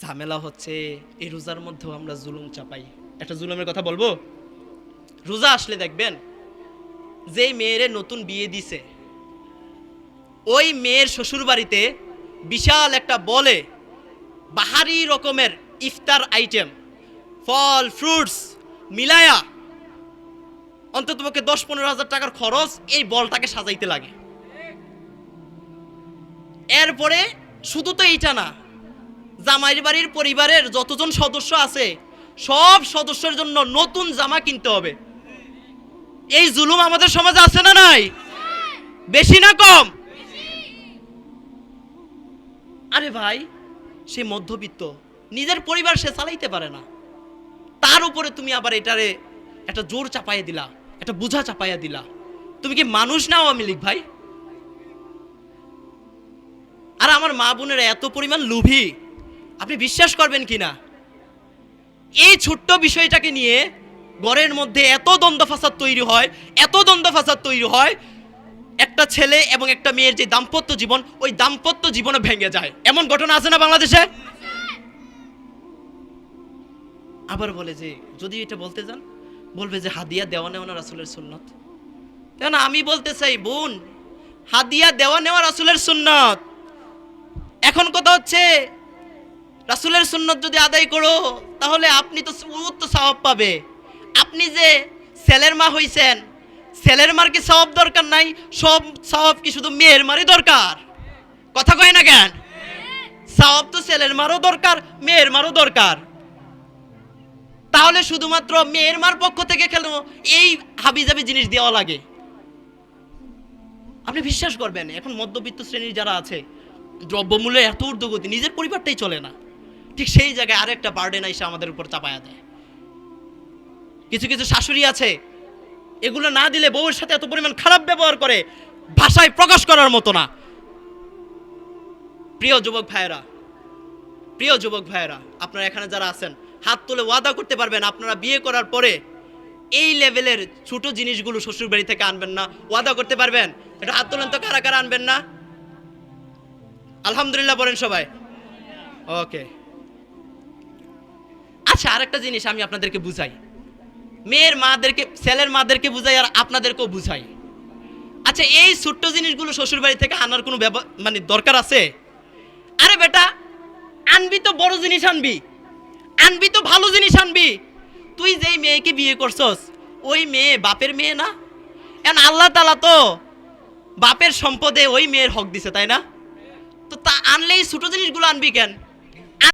ঝামেলা হচ্ছে এই রোজার মধ্যেও আমরা জুলুম চাপাই। একটা জুলুমের কথা বলবো। রোজা আসলে দেখবেন যে মেয়েরে নতুন বিয়ে দিছে, ওই মেয়ের শ্বশুর বাড়িতে বিশাল একটা বলে বাহারি রকমের ইফতার আইটেম, ফল ফ্রুটস মিলায়া অন্ততপক্ষে 10-15 হাজার টাকার খরচ এই বলটাকে সাজাইতে লাগে। এরপরে শুধু তো এইটা না, জামাইয়ের বাড়ির পরিবারের যতজন সদস্য আছে সব সদস্যের জন্য নতুন জামা কিনতে হবে। এই জুলুম আমাদের সমাজে আছে না নাই? বেশি না কম? আরে ভাই, সে মধ্যবিত্ত, নিজের পরিবার সে চালাইতে পারে না, তার উপরে তুমি আবার এটারে একটা জোর চাপাইয়া দিলা, একটা বোঝা চাপাইয়া দিলা। তুমি কি মানুষ না আওয়ামী লীগ ভাই? আর আমার মা বোনেরা এত পরিমাণ লোভী, আপনি বিশ্বাস করবেন কিনা, এই ছোট্ট বিষয়টাকে নিয়ে ঘরের মধ্যে এত দ্বন্দ্ব ফাসাদ তৈরি হয়, এত দ্বন্দ্ব ফাসাদ তৈরি হয়, একটা ছেলে এবং একটা মেয়ের যে দাম্পত্য জীবন, ওই দাম্পত্য জীবনে ভেঙে যায়। এমন ঘটনা আছে না বাংলাদেশে? আবার বলে যে যদি এটা বলতে যান, বলবে যে হাদিয়া দেওয়া নেওয়া রাসূলের সুন্নাত। কেন আমি বলতে চাই বোন, হাদিয়া দেওয়া নেওয়া রাসূলের সুন্নাত। এখন কথা হচ্ছে রাসূলের সুন্নাত যদি আদায় করো তাহলে আপনি তো উচ্চ সওয়াব পাবে। আপনি যে ছেলের মা হইছেন, ছেলের মার কি সওয়াব দরকার নাই? সব সওয়াব কি শুধু মেয়ের মারই দরকার? কথা কয় না কেন? সওয়াব তো ছেলের মারও দরকার, মেয়ের মারও দরকার। তাহলে শুধুমাত্র মেয়ের মার পক্ষ থেকে কেন এই হাবিজাবি জিনিস দেওয়া লাগে? আপনি বিশ্বাস করবেন, এখন মধ্যবিত্ত শ্রেণীর যারা আছে, দ্রব্যমূল্য এত ঊর্ধ্বগতি, নিজের পরিবারটাই চলে না, ঠিক সেই জায়গায় আরেকটা বার্ডেন এসে আমাদের উপর চাপায়া দেয়। কিছু কিছু শাশুড়ি আছে, এগুলো না দিলে বউয়ের সাথে এত পরিমাণ খারাপ ব্যবহার করে, ভাষায় প্রকাশ করার মতো না। প্রিয় যুবক ভাইয়েরা, আপনারা এখানে যারা আছেন, হাত তুলে ওয়াদা করতে পারবেন আপনারা বিয়ে করার পরে এই লেভেলের ছোট জিনিসগুলো শ্বশুর বাড়ি থেকে আনবেন না? ওয়াদা করতে পারবেন? এটা হাত তোলেন তো, কারা কারা আনবেন না? আলহামদুলিল্লাহ বলেন সবাই। ওকে, আচ্ছা আরেকটা জিনিস আমি আপনাদেরকে বুঝাই, মেয়ের মাদেরকে, ছেলের মাদেরকে বুঝাই আর আপনাদেরকেও বুঝাই। আচ্ছা, এই ছোট্ট জিনিসগুলো শ্বশুর বাড়ি থেকে আনার কোনো মানে দরকার আছে? আরে বেটা, আনবি তো বড় জিনিস আনবি, আনবি তো ভালো জিনিস আনবি। তুই যেই মেয়েকে বিয়ে করছস ওই মেয়ে বাপের মেয়ে না? এখন আল্লাহ তাআলা তো বাপের সম্পদে ওই মেয়ের হক দিছে, তাই না? তো তা আনলেই ছোট জিনিসগুলো আনবি কেন?